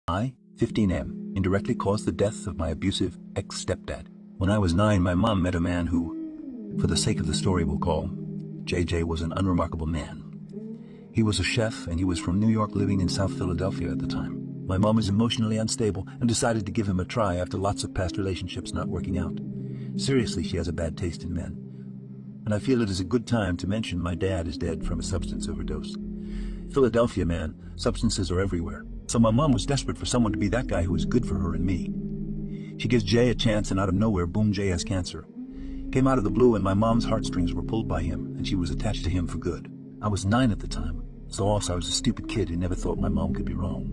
I, 15M, indirectly caused the death of my abusive ex-stepdad. When I was 9, my mom met a man who, for the sake of the story we'll call, JJ, was an unremarkable man. He was a chef and he was from New York, living in South Philadelphia at the time. My mom was emotionally unstable and decided to give him a try after lots of past relationships not working out. Seriously, she has a bad taste in men. And I feel it is a good time to mention my dad is dead from a substance overdose. Philadelphia, man, substances are everywhere. So my mom was desperate for someone to be that guy who was good for her and me. She gives Jay a chance, and out of nowhere, boom, Jay has cancer. Came out of the blue, and my mom's heartstrings were pulled by him, and she was attached to him for good. I was 9 at the time, so also I was a stupid kid who never thought my mom could be wrong.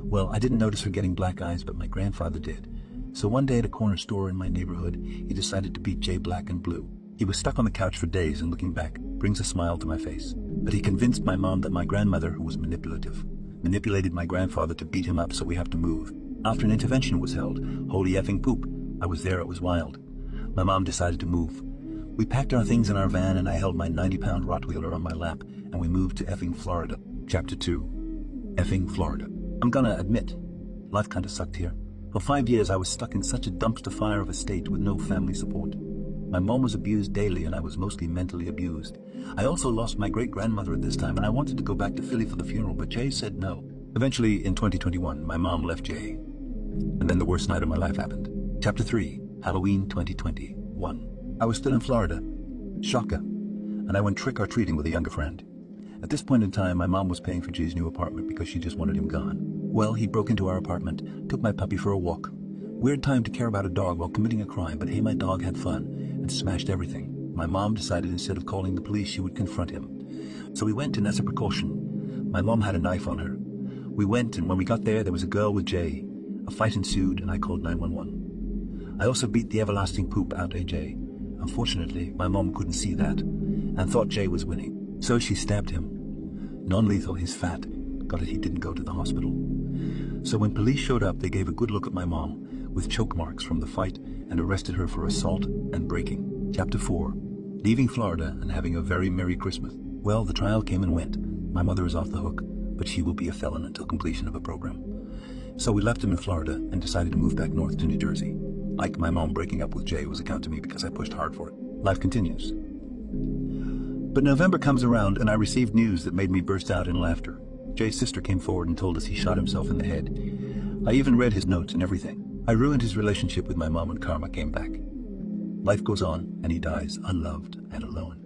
Well, I didn't notice her getting black eyes, but my grandfather did. So one day at a corner store in my neighborhood, he decided to beat Jay black and blue. He was stuck on the couch for days, and looking back, brings a smile to my face. But he convinced my mom that my grandmother, who was manipulative, manipulated my grandfather to beat him up, so we have to move. After an intervention was held, holy effing poop, I was there, it was wild. My mom decided to move. We packed our things in our van, and I held my 90-pound Rottweiler on my lap, and we moved to effing Florida. Chapter 2. Effing Florida. I'm gonna admit, life kinda sucked here. For 5 years I was stuck in such a dumpster fire of a state with no family support. My mom was abused daily, and I was mostly mentally abused. I also lost my great-grandmother at this time, and I wanted to go back to Philly for the funeral, but Jay said no. Eventually, in 2021, my mom left Jay. And then the worst night of my life happened. Chapter 3, Halloween 2021. I was still in Florida. Shocker. And I went trick-or-treating with a younger friend. At this point in time, my mom was paying for Jay's new apartment because she just wanted him gone. Well, he broke into our apartment, took my puppy for a walk. Weird time to care about a dog while committing a crime, but hey, my dog had fun and smashed everything. My mom decided instead of calling the police, she would confront him. So we went, and as a precaution, my mom had a knife on her. We went, and when we got there was a girl with Jay. A fight ensued, and I called 911. I also beat the everlasting poop out of Jay. Unfortunately, my mom couldn't see that, and thought Jay was winning. So she stabbed him. Non-lethal, he's fat. Got it, he didn't go to the hospital. So when police showed up, they gave a good look at my mom, with choke marks from the fight, and arrested her for assault and breaking. Chapter 4. Leaving Florida and having a very Merry Christmas. Well, the trial came and went. My mother is off the hook, but she will be a felon until completion of a program. So we left him in Florida and decided to move back north to New Jersey. Like my mom breaking up with Jay was account to me because I pushed hard for it. Life continues. But November comes around, and I received news that made me burst out in laughter. Jay's sister came forward and told us he shot himself in the head. I even read his notes and everything. I ruined his relationship with my mom when karma came back. Life goes on, and he dies unloved and alone.